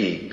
1।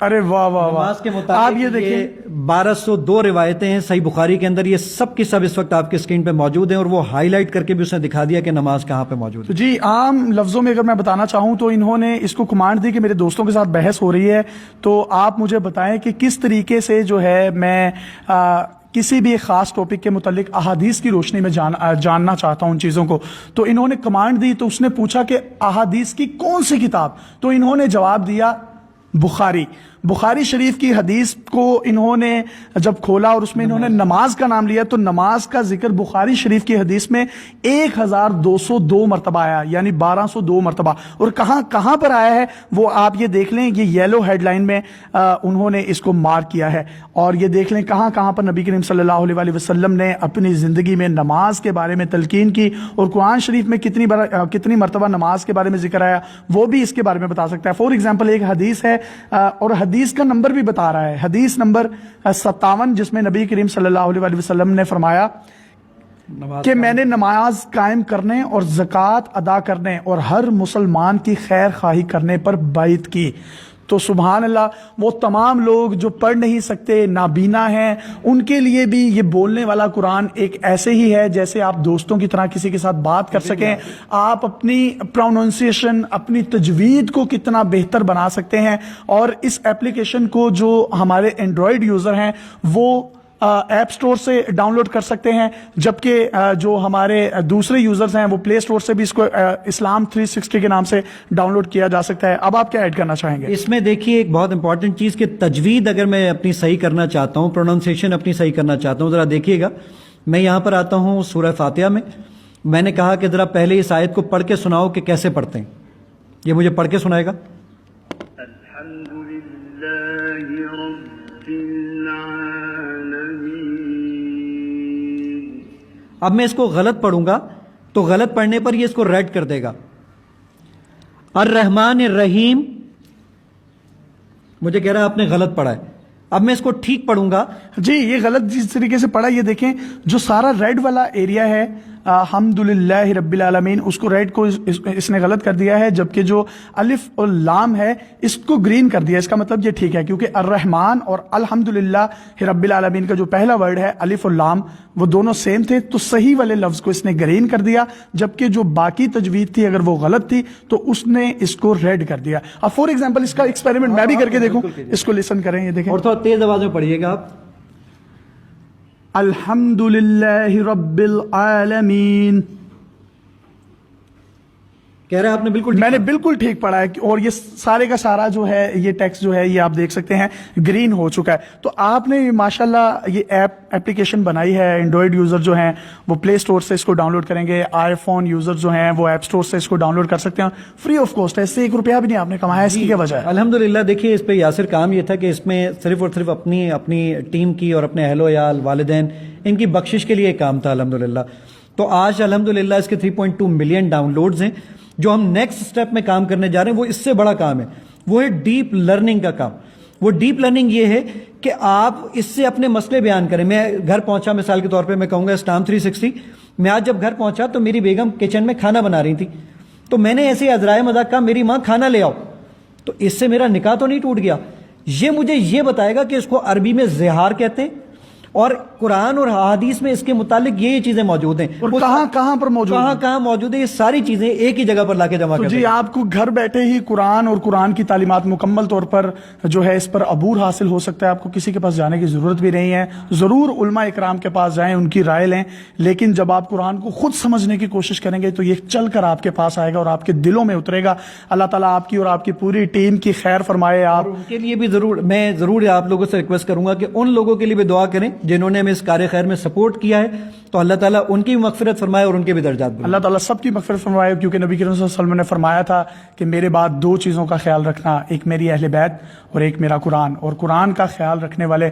ارے واہ واہ واہ، نماز کے آپ مطابق یہ دیکھیں 1202 روایتیں ہیں صحیح بخاری کے اندر، یہ سب کی سب اس وقت آپ کے سکرین پہ موجود ہیں، اور وہ ہائی لائٹ کر کے بھی اس نے دکھا دیا کہ نماز کہاں پہ موجود تو ہے. جی عام لفظوں میں اگر میں بتانا چاہوں تو انہوں نے اس کو کمانڈ دی کہ میرے دوستوں کے ساتھ بحث ہو رہی ہے، تو آپ مجھے بتائیں کہ کس طریقے سے جو ہے میں کسی بھی خاص ٹاپک کے متعلق احادیث کی روشنی میں جاننا چاہتا ہوں ان چیزوں کو. تو انہوں نے کمانڈ دی، تو اس نے پوچھا کہ احادیث کی کون سی کتاب، تو انہوں نے جواب دیا بخاری شریف کی حدیث کو انہوں نے جب کھولا اور اس میں انہوں نے نماز کا نام لیا، تو نماز کا ذکر بخاری شریف کی حدیث میں 1202 مرتبہ آیا، یعنی 1202 مرتبہ. اور کہاں پر آیا ہے وہ آپ یہ دیکھ لیں، یہ یلو ہیڈ لائن میں انہوں نے اس کو مارک کیا ہے. اور یہ دیکھ لیں کہاں پر نبی کریم صلی اللہ علیہ وسلم نے اپنی زندگی میں نماز کے بارے میں تلقین کی، اور قرآن شریف میں کتنی مرتبہ نماز کے بارے میں ذکر آیا وہ بھی اس کے بارے میں بتا سکتا ہے. فور ایگزامپل ایک حدیث ہے، اور حدیث کا نمبر بھی بتا رہا ہے، حدیث نمبر 57، جس میں نبی کریم صلی اللہ علیہ وسلم نے فرمایا کہ میں نے نماز قائم کرنے اور زکوٰۃ ادا کرنے اور ہر مسلمان کی خیر خواہی کرنے پر بیعت کی. تو سبحان اللہ، وہ تمام لوگ جو پڑھ نہیں سکتے، نابینا ہیں، ان کے لیے بھی یہ بولنے والا قرآن ایک ایسے ہی ہے جیسے آپ دوستوں کی طرح کسی کے ساتھ بات کر سکیں. آپ اپنی پروننسیشن، اپنی تجوید کو کتنا بہتر بنا سکتے ہیں. اور اس ایپلیکیشن کو جو ہمارے اینڈرائڈ یوزر ہیں وہ ایپ سٹور سے ڈاؤن لوڈ کر سکتے ہیں، جبکہ جو ہمارے دوسرے یوزرز ہیں وہ پلے سٹور سے بھی اس کو اسلام 360 کے نام سے ڈاؤن لوڈ کیا جا سکتا ہے. اب آپ کیا ایڈ کرنا چاہیں گے اس میں؟ دیکھیے ایک بہت امپورٹنٹ چیز کہ تجوید اگر میں اپنی صحیح کرنا چاہتا ہوں، پروننسیشن اپنی صحیح کرنا چاہتا ہوں، ذرا دیکھیے گا. میں یہاں پر آتا ہوں سورہ فاتحہ میں نے کہا کہ ذرا پہلے اس آیت کو پڑھ کے سناؤ کہ کیسے پڑھتے ہیں. یہ مجھے پڑھ کے سنائے گا. اب میں اس کو غلط پڑھوں گا تو غلط پڑھنے پر یہ اس کو ریڈ کر دے گا. الرحمن الرحیم، مجھے کہہ رہا ہے آپ نے غلط پڑھا ہے. اب میں اس کو ٹھیک پڑھوں گا. جی یہ غلط جس طریقے سے پڑھا، یہ دیکھیں جو سارا ریڈ والا ایریا ہے الحمدللہ رب العالمین، اس کو ریڈ کو اس نے غلط کر دیا ہے، جبکہ جو الف اور لام ہے اس کو گرین کر دیا. اس کا مطلب یہ ٹھیک ہے، کیونکہ الرحمن اور الحمدللہ رب العالمین کا جو پہلا ورڈ ہے الف اور لام وہ دونوں سیم تھے، تو صحیح والے لفظ کو اس نے گرین کر دیا، جبکہ جو باقی تجوید تھی اگر وہ غلط تھی تو اس نے اس کو ریڈ کر دیا. اب فور ایگزامپل اس کا ایکسپیریمنٹ میں بھی کر کے دیکھوں، اس کو لسن کریں. یہ دیکھیں اور تھوڑا تیز آواز میں پڑھیے گا آپ. الحمدللہ رب العالمین. کہہ رہے ہیں آپ نے بالکل، میں نے بالکل ٹھیک پڑھا ہے، اور یہ سارے کا سارا جو ہے یہ ٹیکسٹ جو ہے یہ آپ دیکھ سکتے ہیں گرین ہو چکا ہے. تو آپ نے ماشاءاللہ یہ ایپلیکیشن بنائی ہے. اینڈرائڈ یوزر جو ہیں وہ پلے سٹور سے اس کو ڈاؤن لوڈ کریں گے، آئی فون یوزر جو ہیں وہ ایپ سٹور سے اس کو ڈاؤن لوڈ کر سکتے ہیں فری آف کاسٹ. اس سے 1 روپیہ بھی نہیں آپ نے کمایا. اس کی کیا وجہ ہے؟ الحمدللہ. دیکھیے اس پہ یاسر کام یہ تھا کہ اس میں صرف اور صرف اپنی ٹیم کی اور اپنے اہل و عیال، والدین، ان کی بخشش کے لیے کام تھا الحمدللہ. تو آج الحمدللہ اس کے 3.2 ملین ڈاؤن لوڈز ہیں. جو ہم نیکسٹ سٹیپ میں کام کرنے جا رہے ہیں وہ اس سے بڑا کام ہے، وہ ہے ڈیپ لرننگ کا کام. وہ ڈیپ لرننگ یہ ہے کہ آپ اس سے اپنے مسئلے بیان کریں. میں گھر پہنچا، مثال کے طور پہ میں کہوں گا اسلام 360، میں آج جب گھر پہنچا تو میری بیگم کچن میں کھانا بنا رہی تھی، تو میں نے ایسے عذرائے مذاق کہا میری ماں کھانا لے آؤ، تو اس سے میرا نکاح تو نہیں ٹوٹ گیا. یہ مجھے یہ بتائے گا کہ اس کو عربی میں زہار کہتے ہیں، اور قرآن اور حدیث میں اس کے متعلق یہ چیزیں موجود ہیں. اور کہاں پر موجود ہے؟ یہ ساری چیزیں ایک ہی جگہ پر لا کے جمع کر. جی آپ کو گھر بیٹھے ہی قرآن اور قرآن کی تعلیمات مکمل طور پر جو ہے اس پر عبور حاصل ہو سکتا ہے. آپ کو کسی کے پاس جانے کی ضرورت بھی نہیں ہے. ضرور علماء اکرام کے پاس جائیں، ان کی رائے لیں، لیکن جب آپ قرآن کو خود سمجھنے کی کوشش کریں گے تو یہ چل کر آپ کے پاس آئے گا اور آپ کے دلوں میں اترے گا. اللہ تعالیٰ آپ کی اور آپ کی پوری ٹیم کی خیر فرمائے. آپ ان کے لیے بھی ضرور آپ لوگوں سے ریکویسٹ کروں گا کہ ان لوگوں کے لیے بھی دعا کریں جنہوں نے ہمیں اس کار خیر میں سپورٹ کیا ہے، تو اللہ تعالیٰ ان کی مغفرت فرمائے اور ان کے بھی درجات بلند. اللہ تعالیٰ سب کی مغفرت فرمائے، کیونکہ نبی کریم صلی اللہ علیہ وسلم نے فرمایا تھا کہ میرے بعد 2 چیزوں کا خیال رکھنا، ایک میری اہل بیت اور ایک میرا قرآن. اور قرآن کا خیال رکھنے والے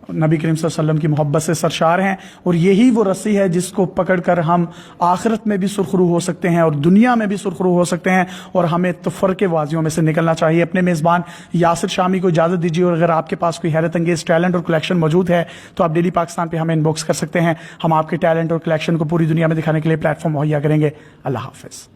نبی کریم صلی اللہ علیہ وسلم کی محبت سے سرشار ہیں، اور یہی وہ رسی ہے جس کو پکڑ کر ہم آخرت میں بھی سرخرو ہو سکتے ہیں اور دنیا میں بھی سرخرو ہو سکتے ہیں، اور ہمیں تفرقے بازیوں میں سے نکلنا چاہیے. اپنے میزبان یاسر شامی کو اجازت دیجیے، اور اگر آپ کے پاس کوئی حیرت انگیز ٹیلنٹ اور کلیکشن موجود ہے تو آپ ڈیلی پاکستان پہ ہمیں ان باکس کر سکتے ہیں. ہم آپ کے ٹیلنٹ اور کلیکشن کو پوری دنیا میں دکھانے کے لیے پلیٹ فارم مہیا کریں گے. اللہ حافظ.